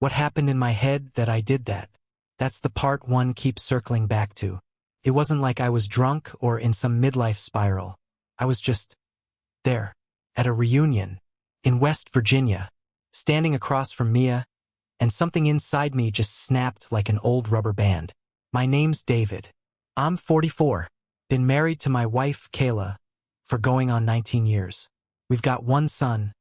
What happened in my head that I did that? That's the part one keeps circling back to. It wasn't like I was drunk or in some midlife spiral. I was just there, at a reunion, in West Virginia, standing across from Mia, and something inside me just snapped like an old rubber band. My name's David. I'm 44. Been married to my wife, Kayla, for going on 19 years. We've got one son,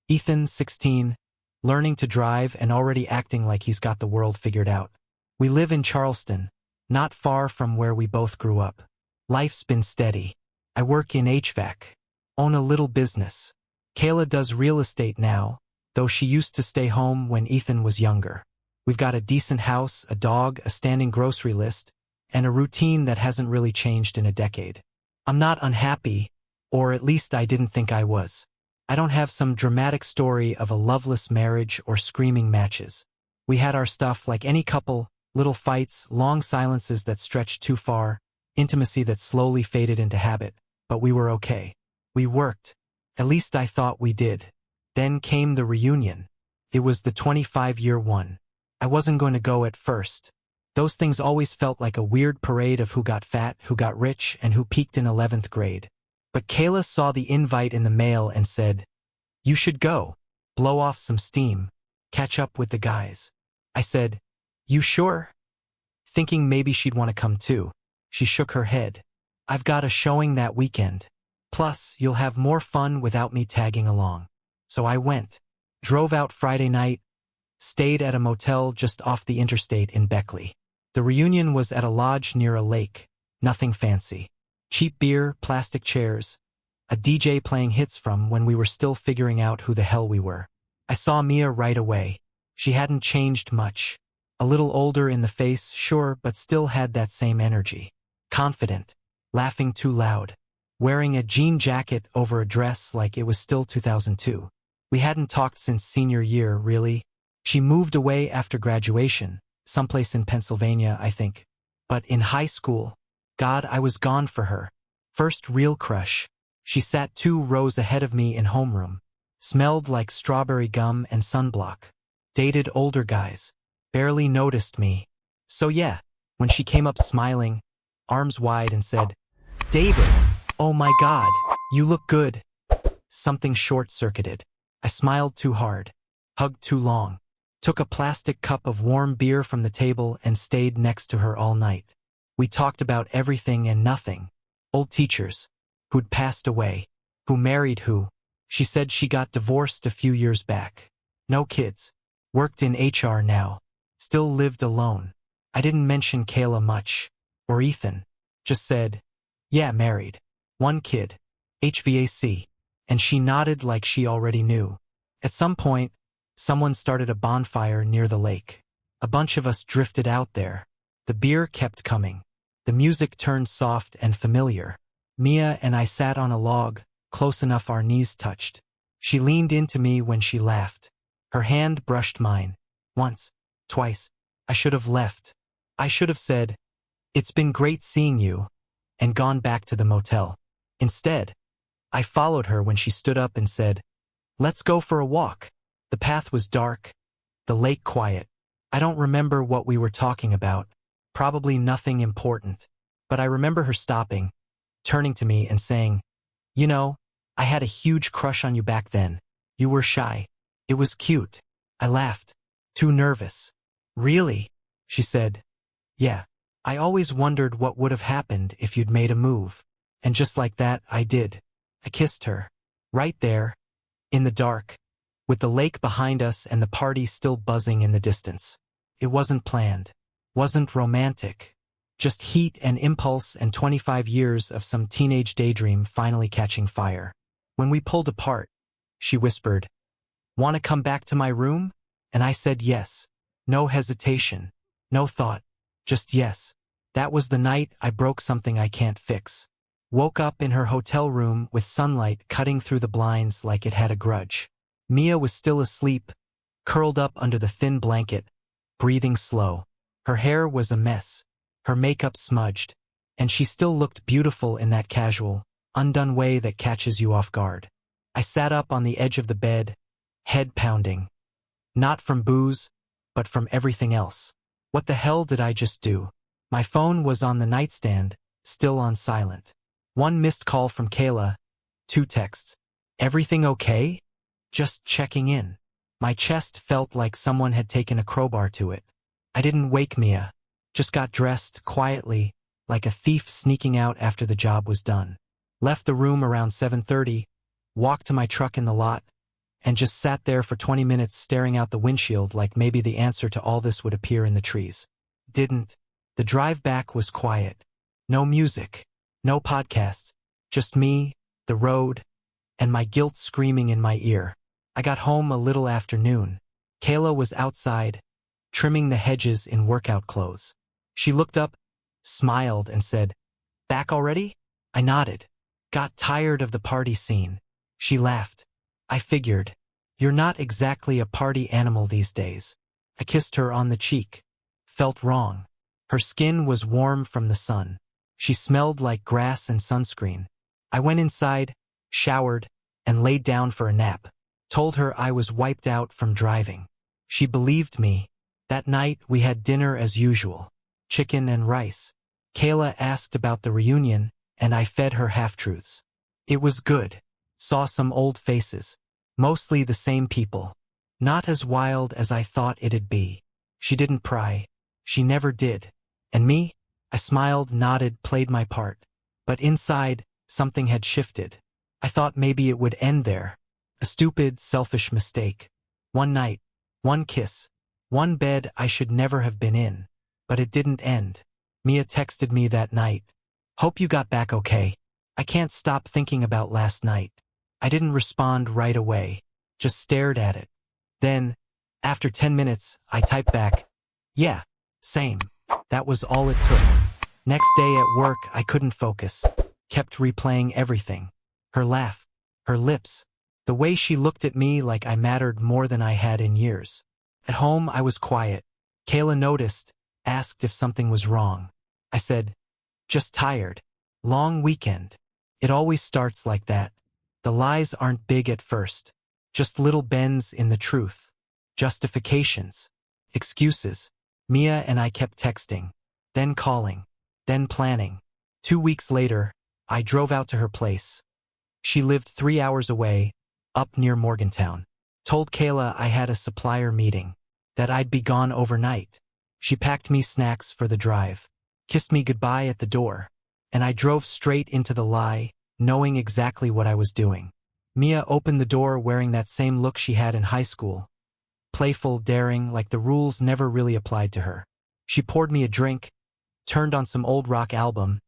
Ethan, 16, learning to drive and already acting like he's got the world figured out. We live in Charleston, not far from where we both grew up. Life's been steady. I work in HVAC, own a little business. Kayla does real estate now, though she used to stay home when Ethan was younger. We've got a decent house, a dog, a standing grocery list, and a routine that hasn't really changed in a decade. I'm not unhappy, or at least I didn't think I was. I don't have some dramatic story of a loveless marriage or screaming matches. We had our stuff like any couple, little fights, long silences that stretched too far, intimacy that slowly faded into habit, but we were okay. We worked. At least I thought we did. Then came the reunion. It was the 25-year one. I wasn't going to go at first. Those things always felt like a weird parade of who got fat, who got rich, and who peaked in 11th grade. But Kayla saw the invite in the mail and said, "You should go. Blow off some steam. Catch up with the guys." I said, "You sure?" Thinking maybe she'd want to come too. She shook her head. "I've got a showing that weekend. Plus, you'll have more fun without me tagging along." So I went. Drove out Friday night. Stayed at a motel just off the interstate in Beckley. The reunion was at a lodge near a lake. Nothing fancy. Cheap beer, plastic chairs. A DJ playing hits from when we were still figuring out who the hell we were. I saw Mia right away. She hadn't changed much. A little older in the face, sure, but still had that same energy. Confident. Laughing too loud. Wearing a jean jacket over a dress like it was still 2002. We hadn't talked since senior year, really. She moved away after graduation, someplace in Pennsylvania, I think. But in high school, God, I was gone for her. First real crush. She sat 2 rows ahead of me in homeroom. Smelled like strawberry gum and sunblock. Dated older guys. Barely noticed me. So yeah, when she came up smiling, arms wide and said, "David, oh my God, you look good." Something short-circuited. I smiled too hard. Hugged too long. Took a plastic cup of warm beer from the table and stayed next to her all night. We talked about everything and nothing. Old teachers. Who'd passed away. Who married who. She said she got divorced a few years back. No kids. Worked in HR now. Still lived alone. I didn't mention Kayla much. Or Ethan. Just said, "Yeah, married. 1 kid. HVAC. And she nodded like she already knew. At some point, someone started a bonfire near the lake. A bunch of us drifted out there. The beer kept coming. The music turned soft and familiar. Mia and I sat on a log, close enough our knees touched. She leaned into me when she laughed. Her hand brushed mine. Once, twice. I should have left. I should have said, "It's been great seeing you," and gone back to the motel. Instead, I followed her when she stood up and said, "Let's go for a walk." The path was dark, the lake quiet. I don't remember what we were talking about. Probably nothing important. But I remember her stopping, turning to me and saying, "You know, I had a huge crush on you back then. You were shy. It was cute." I laughed. Too nervous. "Really?" She said. "Yeah. I always wondered what would have happened if you'd made a move." And just like that, I did. I kissed her. Right there. In the dark. With the lake behind us and the party still buzzing in the distance. It wasn't planned. Wasn't romantic. Just heat and impulse and 25 years of some teenage daydream finally catching fire. When we pulled apart, she whispered, "Want to come back to my room?" And I said yes. No hesitation. No thought. Just yes. That was the night I broke something I can't fix. Woke up in her hotel room with sunlight cutting through the blinds like it had a grudge. Mia was still asleep, curled up under the thin blanket, breathing slow. Her hair was a mess, her makeup smudged, and she still looked beautiful in that casual, undone way that catches you off guard. I sat up on the edge of the bed, head pounding. Not from booze, but from everything else. What the hell did I just do? My phone was on the nightstand, still on silent. 1 missed call from Kayla, 2 texts. Everything okay? Just checking in. My chest felt like someone had taken a crowbar to it. I didn't wake Mia. Just got dressed, quietly, like a thief sneaking out after the job was done. Left the room around 7:30, walked to my truck in the lot, and just sat there for 20 minutes staring out the windshield like maybe the answer to all this would appear in the trees. Didn't. The drive back was quiet. No music. No podcasts. Just me, the road, and my guilt screaming in my ear. I got home a little after noon. Kayla was outside, trimming the hedges in workout clothes. She looked up, smiled, and said, "Back already?" I nodded. "Got tired of the party scene." She laughed. "I figured. You're not exactly a party animal these days." I kissed her on the cheek. Felt wrong. Her skin was warm from the sun. She smelled like grass and sunscreen. I went inside, showered, and laid down for a nap. Told her I was wiped out from driving. She believed me. That night we had dinner as usual. Chicken and rice. Kayla asked about the reunion, and I fed her half-truths. It was good. Saw some old faces. Mostly the same people. Not as wild as I thought it'd be. She didn't pry. She never did. And me? I smiled, nodded, played my part. But inside, something had shifted. I thought maybe it would end there. A stupid, selfish mistake. One night, one kiss, one bed I should never have been in. But it didn't end. Mia texted me that night. "Hope you got back okay. I can't stop thinking about last night." I didn't respond right away. Just stared at it. Then, after 10 minutes, I typed back, "Yeah, same." That was all it took. Next day at work, I couldn't focus. Kept replaying everything. Her laugh. Her lips. The way she looked at me like I mattered more than I had in years. At home, I was quiet. Kayla noticed, asked if something was wrong. I said, "Just tired. Long weekend." It always starts like that. The lies aren't big at first. Just little bends in the truth. Justifications. Excuses. Mia and I kept texting. Then calling. Then planning. 2 weeks later, I drove out to her place. She lived 3 hours away, up near Morgantown. Told Kayla I had a supplier meeting. That I'd be gone overnight. She packed me snacks for the drive. Kissed me goodbye at the door. And I drove straight into the lie, knowing exactly what I was doing. Mia opened the door wearing that same look she had in high school. Playful, daring, like the rules never really applied to her. She poured me a drink, turned on some old rock album,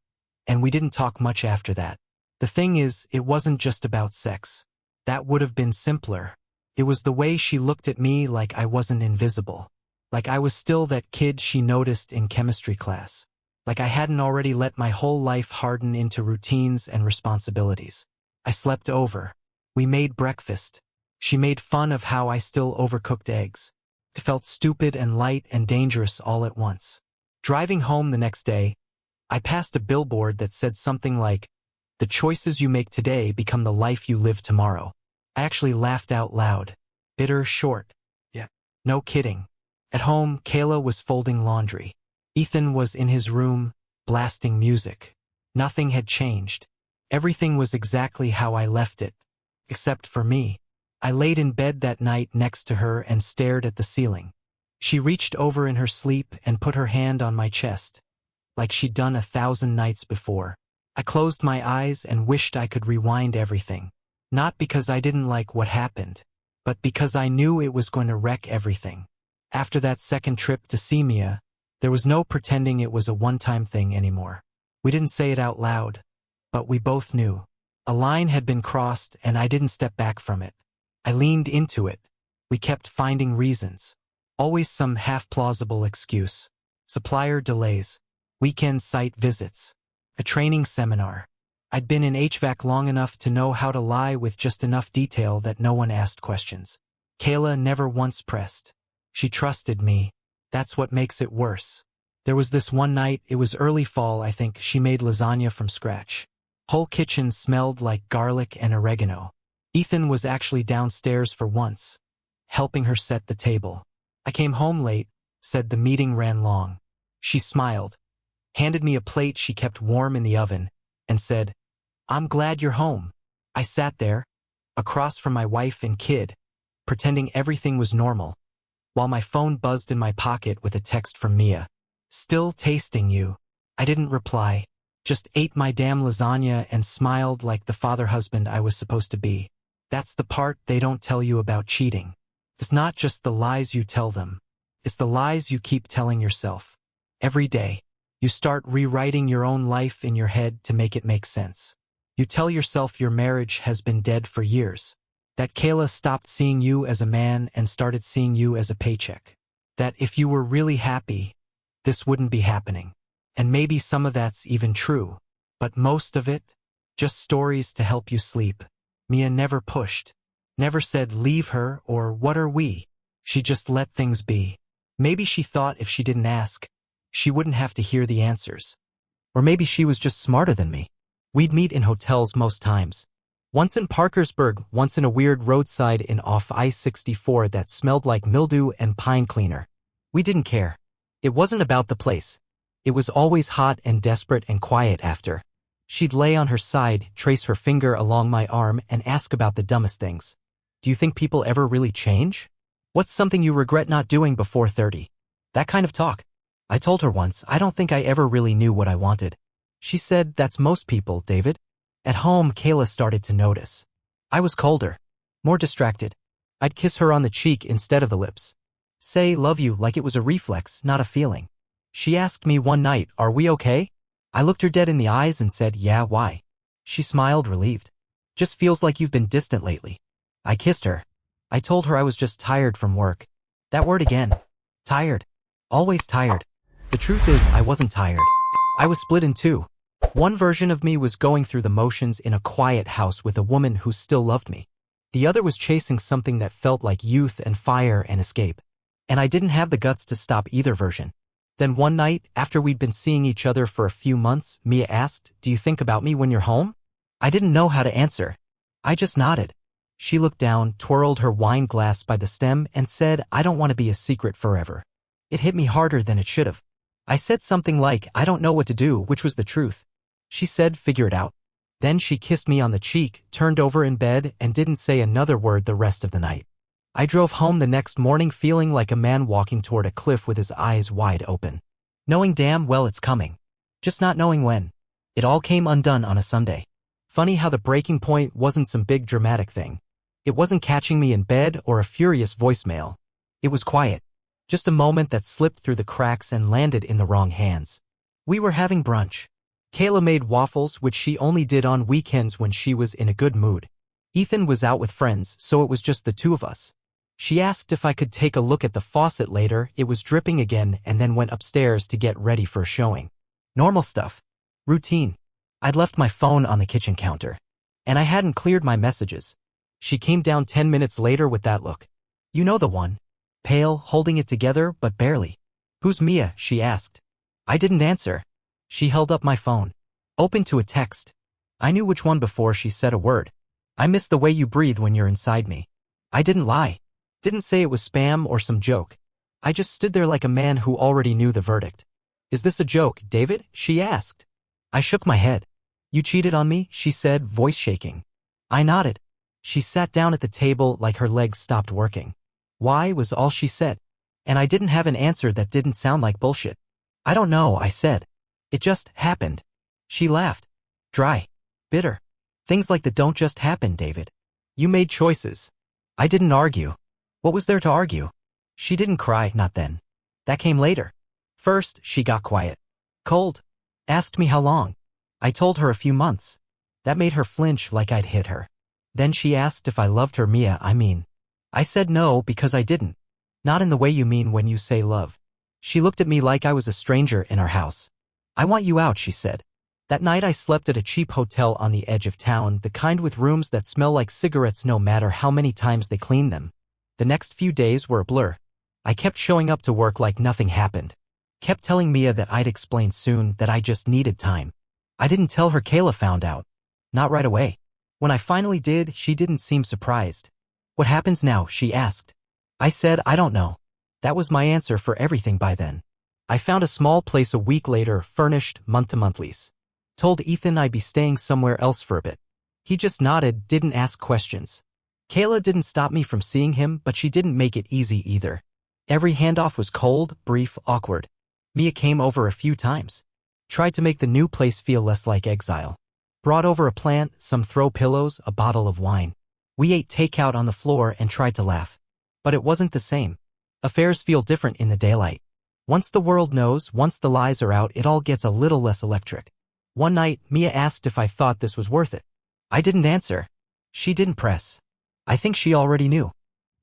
and we didn't talk much after that. The thing is, it wasn't just about sex. That would have been simpler. It was the way she looked at me like I wasn't invisible. Like I was still that kid she noticed in chemistry class. Like I hadn't already let my whole life harden into routines and responsibilities. I slept over. We made breakfast. She made fun of how I still overcooked eggs. It felt stupid and light and dangerous all at once. Driving home the next day, I passed a billboard that said something like, "The choices you make today become the life you live tomorrow." I actually laughed out loud. Bitter short. Yeah. No kidding. At home, Kayla was folding laundry. Ethan was in his room, blasting music. Nothing had changed. Everything was exactly how I left it. Except for me. I laid in bed that night next to her and stared at the ceiling. She reached over in her sleep and put her hand on my chest, like she'd done 1,000 nights before. I closed my eyes and wished I could rewind everything. Not because I didn't like what happened, but because I knew it was going to wreck everything. After that second trip to see Mia, there was no pretending it was a one-time thing anymore. We didn't say it out loud, but we both knew. A line had been crossed and I didn't step back from it. I leaned into it. We kept finding reasons. Always some half-plausible excuse. Supplier delays. Weekend site visits. A training seminar. I'd been in HVAC long enough to know how to lie with just enough detail that no one asked questions. Kayla never once pressed. She trusted me. That's what makes it worse. There was this one night, it was early fall I think, she made lasagna from scratch. Whole kitchen smelled like garlic and oregano. Ethan was actually downstairs for once, helping her set the table. I came home late, said the meeting ran long. She smiled, handed me a plate she kept warm in the oven, and said, "I'm glad you're home." I sat there, across from my wife and kid, pretending everything was normal, while my phone buzzed in my pocket with a text from Mia. "Still tasting you." I didn't reply, just ate my damn lasagna and smiled like the father husband I was supposed to be. That's the part they don't tell you about cheating. It's not just the lies you tell them. It's the lies you keep telling yourself. Every day, you start rewriting your own life in your head to make it make sense. You tell yourself your marriage has been dead for years. That Kayla stopped seeing you as a man and started seeing you as a paycheck. That if you were really happy, this wouldn't be happening. And maybe some of that's even true. But most of it, just stories to help you sleep. Mia never pushed. Never said leave her or what are we. She just let things be. Maybe she thought if she didn't ask, she wouldn't have to hear the answers. Or maybe she was just smarter than me. We'd meet in hotels most times. Once in Parkersburg, once in a weird roadside inn off I-64 that smelled like mildew and pine cleaner. We didn't care. It wasn't about the place. It was always hot and desperate and quiet after. She'd lay on her side, trace her finger along my arm, and ask about the dumbest things. Do you think people ever really change? What's something you regret not doing before 30? That kind of talk. I told her once, I don't think I ever really knew what I wanted. She said, that's most people, David. At home, Kayla started to notice. I was colder, more distracted. I'd kiss her on the cheek instead of the lips. Say love you like it was a reflex, not a feeling. She asked me one night, are we okay? I looked her dead in the eyes and said, yeah, why? She smiled, relieved. Just feels like you've been distant lately. I kissed her. I told her I was just tired from work. That word again. Tired. Always tired. The truth is, I wasn't tired. I was split in two. One version of me was going through the motions in a quiet house with a woman who still loved me. The other was chasing something that felt like youth and fire and escape. And I didn't have the guts to stop either version. Then one night, after we'd been seeing each other for a few months, Mia asked, do you think about me when you're home? I didn't know how to answer. I just nodded. She looked down, twirled her wine glass by the stem, and said, I don't want to be a secret forever. It hit me harder than it should have. I said something like, I don't know what to do, which was the truth. She said, figure it out. Then she kissed me on the cheek, turned over in bed, and didn't say another word the rest of the night. I drove home the next morning feeling like a man walking toward a cliff with his eyes wide open. Knowing damn well it's coming. Just not knowing when. It all came undone on a Sunday. Funny how the breaking point wasn't some big dramatic thing. It wasn't catching me in bed or a furious voicemail. It was quiet. Just a moment that slipped through the cracks and landed in the wrong hands. We were having brunch. Kayla made waffles, which she only did on weekends when she was in a good mood. Ethan was out with friends, so it was just the two of us. She asked if I could take a look at the faucet later. It was dripping again, and then went upstairs to get ready for a showing. Normal stuff. Routine. I'd left my phone on the kitchen counter. And I hadn't cleared my messages. She came down 10 minutes later with that look. You know the one. Pale, holding it together, but barely. Who's Mia? She asked. I didn't answer. She held up my phone. Open to a text. I knew which one before she said a word. I miss the way you breathe when you're inside me. I didn't lie. Didn't say it was spam or some joke. I just stood there like a man who already knew the verdict. Is this a joke, David? She asked. I shook my head. You cheated on me, she said, voice shaking. I nodded. She sat down at the table like her legs stopped working. Why was all she said. And I didn't have an answer that didn't sound like bullshit. I don't know, I said. It just happened. She laughed. Dry. Bitter. Things like that don't just happen, David. You made choices. I didn't argue. What was there to argue? She didn't cry, not then. That came later. First, she got quiet. Cold. Asked me how long. I told her a few months. That made her flinch like I'd hit her. Then she asked if I loved her, Mia, I mean. I said no because I didn't. Not in the way you mean when you say love. She looked at me like I was a stranger in our house. I want you out, she said. That night I slept at a cheap hotel on the edge of town, the kind with rooms that smell like cigarettes no matter how many times they clean them. The next few days were a blur. I kept showing up to work like nothing happened. Kept telling Mia that I'd explain soon, that I just needed time. I didn't tell her Kayla found out. Not right away. When I finally did, she didn't seem surprised. What happens now? She asked. I said, I don't know. That was my answer for everything by then. I found a small place a week later, furnished, month-to-month lease. Told Ethan I'd be staying somewhere else for a bit. He just nodded, didn't ask questions. Kayla didn't stop me from seeing him, but she didn't make it easy either. Every handoff was cold, brief, awkward. Mia came over a few times. Tried to make the new place feel less like exile. Brought over a plant, some throw pillows, a bottle of wine. We ate takeout on the floor and tried to laugh. But it wasn't the same. Affairs feel different in the daylight. Once the world knows, once the lies are out, it all gets a little less electric. One night, Mia asked if I thought this was worth it. I didn't answer. She didn't press. I think she already knew.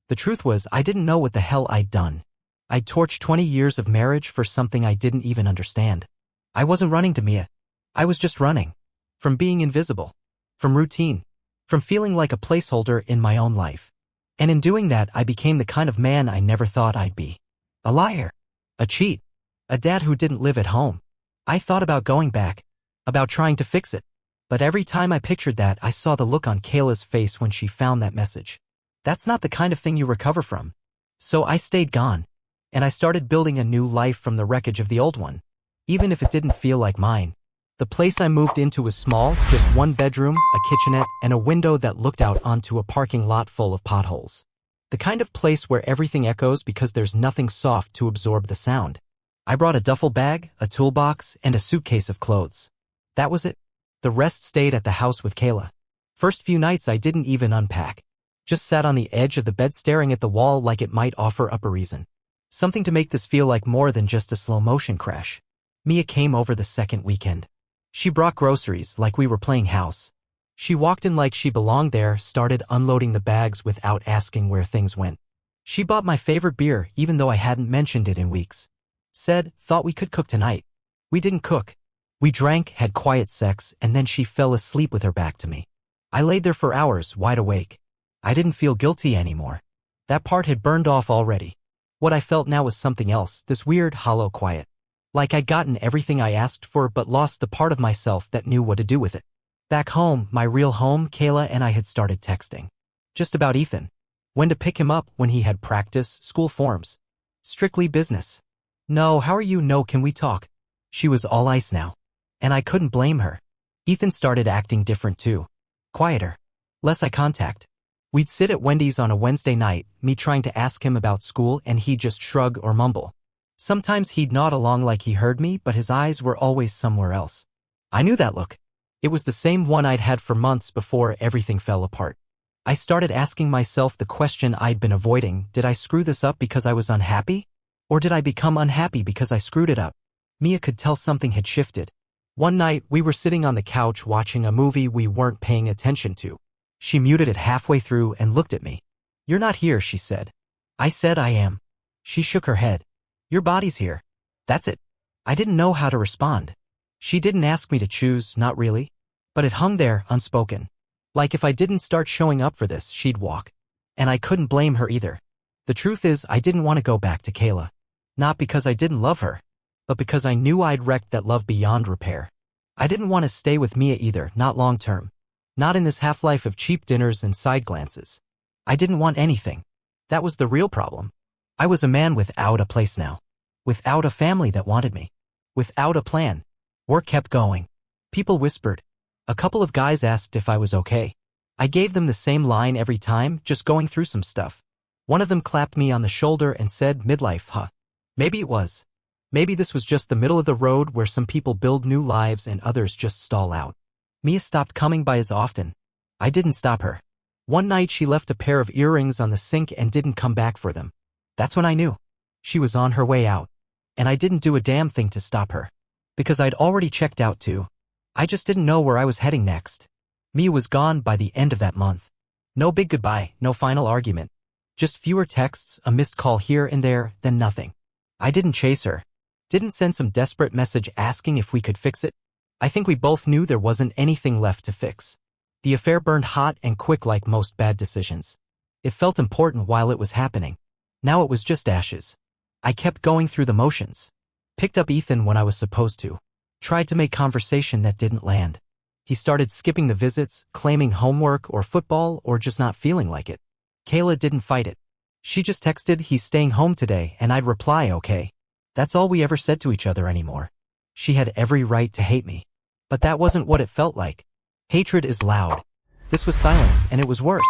The truth was, I didn't know what the hell I'd done. I'd torched 20 years of marriage for something I didn't even understand. I wasn't running to Mia. I was just running. From being invisible. From routine. From feeling like a placeholder in my own life. And in doing that, I became the kind of man I never thought I'd be. A liar. A cheat. A dad who didn't live at home. I thought about going back. About trying to fix it. But every time I pictured that, I saw the look on Kayla's face when she found that message. That's not the kind of thing you recover from. So I stayed gone. And I started building a new life from the wreckage of the old one. Even if it didn't feel like mine. The place I moved into was small, just one bedroom, a kitchenette, and a window that looked out onto a parking lot full of potholes. The kind of place where everything echoes because there's nothing soft to absorb the sound. I brought a duffel bag, a toolbox, and a suitcase of clothes. That was it. The rest stayed at the house with Kayla. First few nights I didn't even unpack. Just sat on the edge of the bed staring at the wall like it might offer up a reason. Something to make this feel like more than just a slow-motion crash. Mia came over the second weekend. She brought groceries like we were playing house. She walked in like she belonged there, started unloading the bags without asking where things went. She bought my favorite beer even though I hadn't mentioned it in weeks. Said, thought we could cook tonight. We didn't cook. We drank, had quiet sex, and then she fell asleep with her back to me. I laid there for hours, wide awake. I didn't feel guilty anymore. That part had burned off already. What I felt now was something else, this weird, hollow quiet. Like I'd gotten everything I asked for but lost the part of myself that knew what to do with it. Back home, my real home, Kayla and I had started texting. Just about Ethan. When to pick him up, when he had practice, school forms. Strictly business. No, how are you? No, can we talk? She was all ice now. And I couldn't blame her. Ethan started acting different too. Quieter. Less eye contact. We'd sit at Wendy's on a Wednesday night, me trying to ask him about school and he'd just shrug or mumble. Sometimes he'd nod along like he heard me, but his eyes were always somewhere else. I knew that look. It was the same one I'd had for months before everything fell apart. I started asking myself the question I'd been avoiding, did I screw this up because I was unhappy? Or did I become unhappy because I screwed it up? Mia could tell something had shifted. One night, we were sitting on the couch watching a movie we weren't paying attention to. She muted it halfway through and looked at me. You're not here, she said. I said I am. She shook her head. Your body's here. That's it. I didn't know how to respond. She didn't ask me to choose, not really. But it hung there, unspoken. Like if I didn't start showing up for this, she'd walk. And I couldn't blame her either. The truth is, I didn't want to go back to Kayla. Not because I didn't love her, but because I knew I'd wrecked that love beyond repair. I didn't want to stay with Mia either, not long term. Not in this half-life of cheap dinners and side glances. I didn't want anything. That was the real problem. I was a man without a place now. Without a family that wanted me. Without a plan. Work kept going. People whispered. A couple of guys asked if I was okay. I gave them the same line every time, just going through some stuff. One of them clapped me on the shoulder and said, midlife, huh? Maybe it was. Maybe this was just the middle of the road where some people build new lives and others just stall out. Mia stopped coming by as often. I didn't stop her. One night she left a pair of earrings on the sink and didn't come back for them. That's when I knew. She was on her way out. And I didn't do a damn thing to stop her. Because I'd already checked out too. I just didn't know where I was heading next. Mia was gone by the end of that month. No big goodbye, no final argument. Just fewer texts, a missed call here and there, then nothing. I didn't chase her. Didn't send some desperate message asking if we could fix it. I think we both knew there wasn't anything left to fix. The affair burned hot and quick like most bad decisions. It felt important while it was happening. Now it was just ashes. I kept going through the motions. Picked up Ethan when I was supposed to. Tried to make conversation that didn't land. He started skipping the visits, claiming homework or football or just not feeling like it. Kayla didn't fight it. She just texted he's staying home today and I'd reply okay. That's all we ever said to each other anymore. She had every right to hate me. But that wasn't what it felt like. Hatred is loud. This was silence, and it was worse.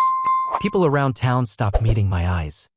People around town stopped meeting my eyes.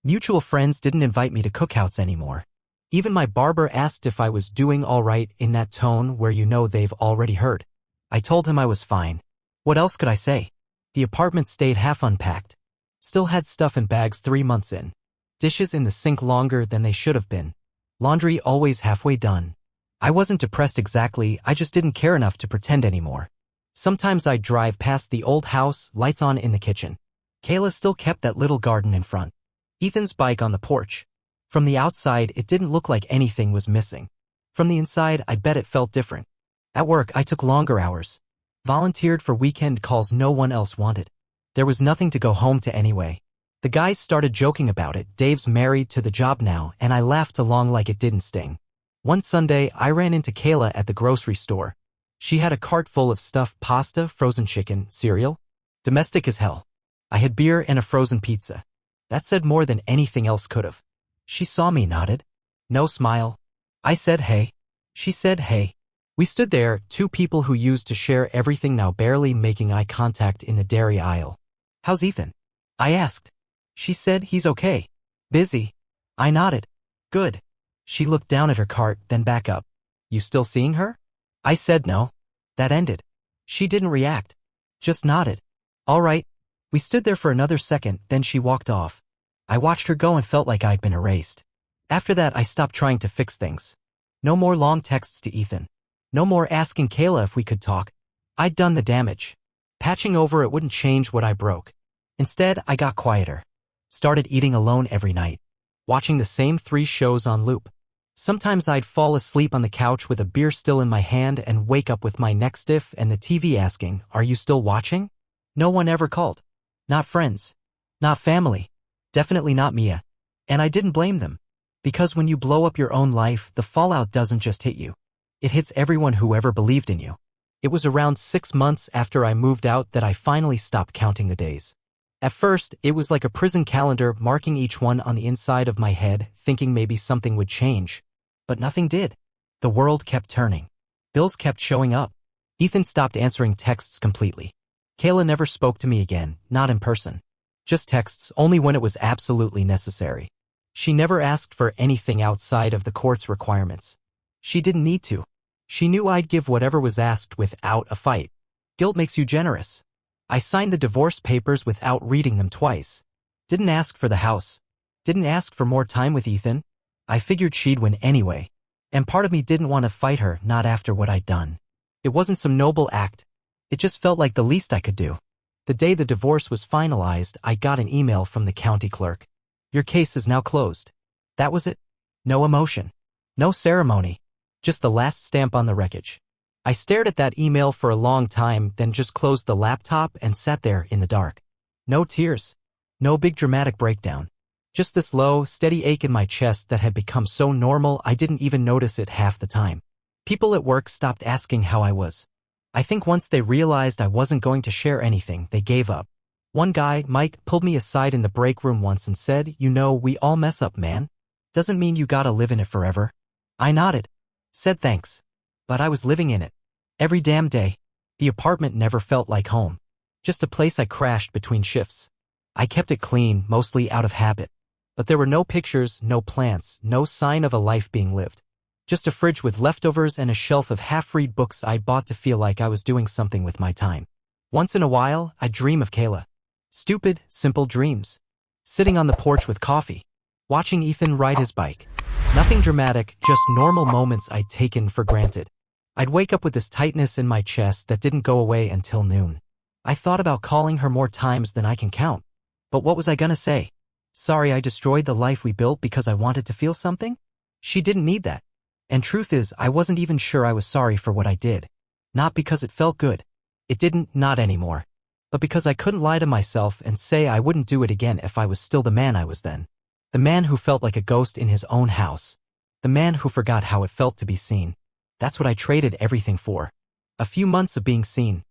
Mutual friends didn't invite me to cookouts anymore. Even my barber asked if I was doing all right in that tone where you know they've already heard. I told him I was fine. What else could I say? The apartment stayed half unpacked. Still had stuff in bags 3 months in. Dishes in the sink longer than they should have been. Laundry always halfway done. I wasn't depressed exactly, I just didn't care enough to pretend anymore. Sometimes I'd drive past the old house, lights on in the kitchen. Kayla still kept that little garden in front. Ethan's bike on the porch. From the outside, it didn't look like anything was missing. From the inside, I'd bet it felt different. At work, I took longer hours. Volunteered for weekend calls no one else wanted. There was nothing to go home to anyway. The guys started joking about it. Dave's married to the job now, and I laughed along like it didn't sting. One Sunday, I ran into Kayla at the grocery store. She had a cart full of stuffed pasta, frozen chicken, cereal. Domestic as hell. I had beer and a frozen pizza. That said more than anything else could have. She saw me, nodded. No smile. I said hey. She said hey. We stood there, two people who used to share everything now barely making eye contact in the dairy aisle. How's Ethan? I asked. She said he's okay. Busy. I nodded. Good. She looked down at her cart, then back up. You still seeing her? I said no. That ended. She didn't react. Just nodded. All right. We stood there for another second, then she walked off. I watched her go and felt like I'd been erased. After that, I stopped trying to fix things. No more long texts to Ethan. No more asking Kayla if we could talk. I'd done the damage. Patching over it wouldn't change what I broke. Instead, I got quieter. Started eating alone every night. Watching the same 3 shows on loop. Sometimes I'd fall asleep on the couch with a beer still in my hand and wake up with my neck stiff and the TV asking, "Are you still watching?" No one ever called. Not friends. Not family. Definitely not Mia. And I didn't blame them. Because when you blow up your own life, the fallout doesn't just hit you. It hits everyone who ever believed in you. It was around 6 months after I moved out that I finally stopped counting the days. At first, it was like a prison calendar marking each one on the inside of my head, thinking maybe something would change. But nothing did. The world kept turning. Bills kept showing up. Ethan stopped answering texts completely. Kayla never spoke to me again, not in person. Just texts, only when it was absolutely necessary. She never asked for anything outside of the court's requirements. She didn't need to. She knew I'd give whatever was asked without a fight. Guilt makes you generous. I signed the divorce papers without reading them twice. Didn't ask for the house. Didn't ask for more time with Ethan. I figured she'd win anyway. And part of me didn't want to fight her, not after what I'd done. It wasn't some noble act. It just felt like the least I could do. The day the divorce was finalized, I got an email from the county clerk. Your case is now closed. That was it. No emotion. No ceremony. Just the last stamp on the wreckage. I stared at that email for a long time, then just closed the laptop and sat there in the dark. No tears. No big dramatic breakdown. Just this low, steady ache in my chest that had become so normal I didn't even notice it half the time. People at work stopped asking how I was. I think once they realized I wasn't going to share anything, they gave up. One guy, Mike, pulled me aside in the break room once and said, "You know, we all mess up, man. Doesn't mean you gotta live in it forever." I nodded. Said thanks. But I was living in it. Every damn day. The apartment never felt like home. Just a place I crashed between shifts. I kept it clean, mostly out of habit. But there were no pictures, no plants, no sign of a life being lived. Just a fridge with leftovers and a shelf of half-read books I'd bought to feel like I was doing something with my time. Once in a while, I'd dream of Kayla. Stupid, simple dreams. Sitting on the porch with coffee. Watching Ethan ride his bike. Nothing dramatic, just normal moments I'd taken for granted. I'd wake up with this tightness in my chest that didn't go away until noon. I thought about calling her more times than I can count. But what was I gonna say? Sorry I destroyed the life we built because I wanted to feel something? She didn't need that. And truth is, I wasn't even sure I was sorry for what I did. Not because it felt good. It didn't, not anymore. But because I couldn't lie to myself and say I wouldn't do it again if I was still the man I was then. The man who felt like a ghost in his own house. The man who forgot how it felt to be seen. That's what I traded everything for. A few months of being seen.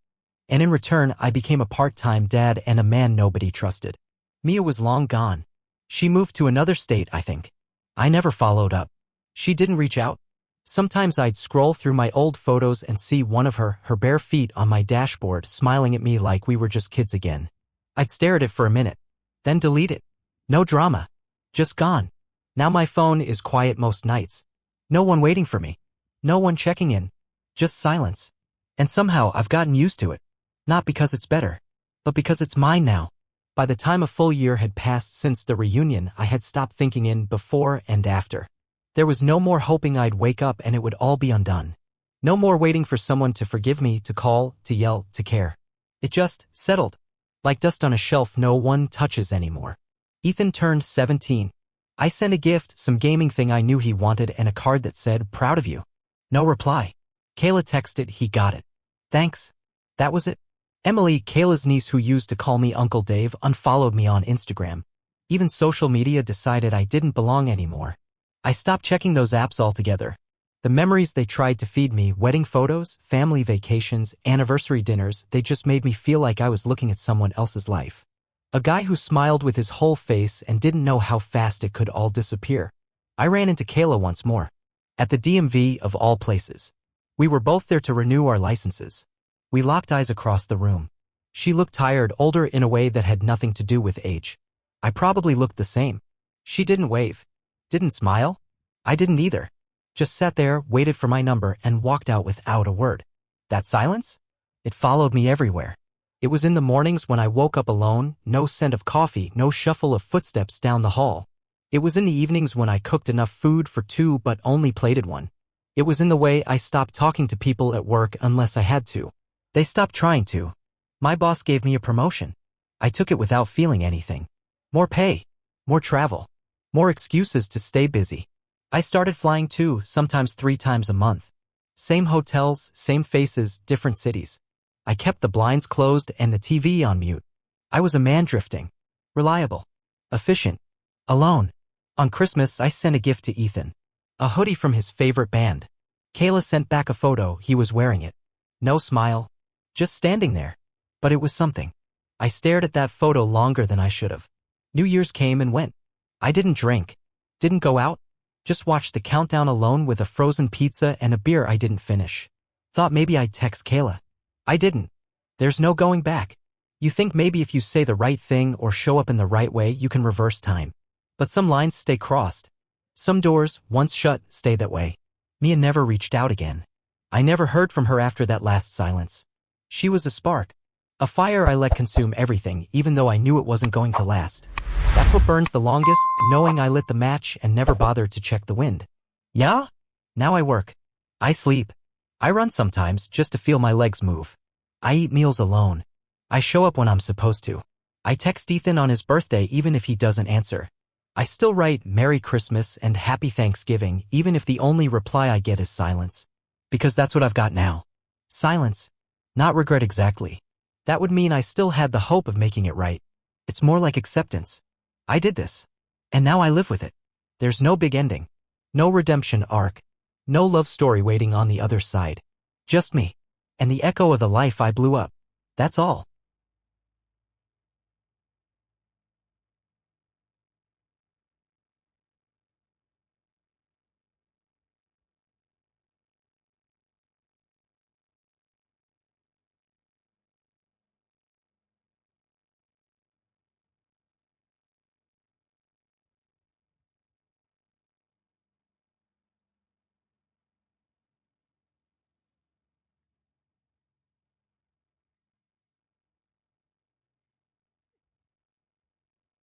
And in return, I became a part-time dad and a man nobody trusted. Mia was long gone. She moved to another state, I think. I never followed up. She didn't reach out. Sometimes I'd scroll through my old photos and see one of her bare feet on my dashboard smiling at me like we were just kids again. I'd stare at it for a minute, then delete it. No drama. Just gone. Now my phone is quiet most nights. No one waiting for me. No one checking in. Just silence. And somehow I've gotten used to it. Not because it's better, but because it's mine now. By the time a full year had passed since the reunion, I had stopped thinking in before and after. There was no more hoping I'd wake up and it would all be undone. No more waiting for someone to forgive me, to call, to yell, to care. It just settled. Like dust on a shelf no one touches anymore. Ethan turned 17. I sent a gift, some gaming thing I knew he wanted, and a card that said, "Proud of you." No reply. Kayla texted, "He got it. Thanks." That was it. Emily, Kayla's niece who used to call me Uncle Dave, unfollowed me on Instagram. Even social media decided I didn't belong anymore. I stopped checking those apps altogether. The memories they tried to feed me, wedding photos, family vacations, anniversary dinners, they just made me feel like I was looking at someone else's life. A guy who smiled with his whole face and didn't know how fast it could all disappear. I ran into Kayla once more. At the DMV of all places. We were both there to renew our licenses. We locked eyes across the room. She looked tired, older in a way that had nothing to do with age. I probably looked the same. She didn't wave. Didn't smile. I didn't either. Just sat there, waited for my number, and walked out without a word. That silence? It followed me everywhere. It was in the mornings when I woke up alone, no scent of coffee, no shuffle of footsteps down the hall. It was in the evenings when I cooked enough food for two but only plated one. It was in the way I stopped talking to people at work unless I had to. They stopped trying to. My boss gave me a promotion. I took it without feeling anything. More pay. More travel. More excuses to stay busy. I started flying too, sometimes 3 times a month. Same hotels, same faces, different cities. I kept the blinds closed and the TV on mute. I was a man drifting. Reliable. Efficient. Alone. On Christmas, I sent a gift to Ethan. A hoodie from his favorite band. Kayla sent back a photo, he was wearing it. No smile. Just standing there. But it was something. I stared at that photo longer than I should have. New Year's came and went. I didn't drink. Didn't go out. Just watched the countdown alone with a frozen pizza and a beer I didn't finish. Thought maybe I'd text Kayla. I didn't. There's no going back. You think maybe if you say the right thing or show up in the right way you can reverse time. But some lines stay crossed. Some doors, once shut, stay that way. Mia never reached out again. I never heard from her after that last silence. She was a spark. A fire I let consume everything even though I knew it wasn't going to last. That's what burns the longest, knowing I lit the match and never bothered to check the wind. Yeah? Now I work. I sleep. I run sometimes just to feel my legs move. I eat meals alone. I show up when I'm supposed to. I text Ethan on his birthday even if he doesn't answer. I still write Merry Christmas and Happy Thanksgiving even if the only reply I get is silence. Because that's what I've got now. Silence. Not regret exactly. That would mean I still had the hope of making it right. It's more like acceptance. I did this. And now I live with it. There's no big ending. No redemption arc. No love story waiting on the other side. Just me. And the echo of the life I blew up. That's all.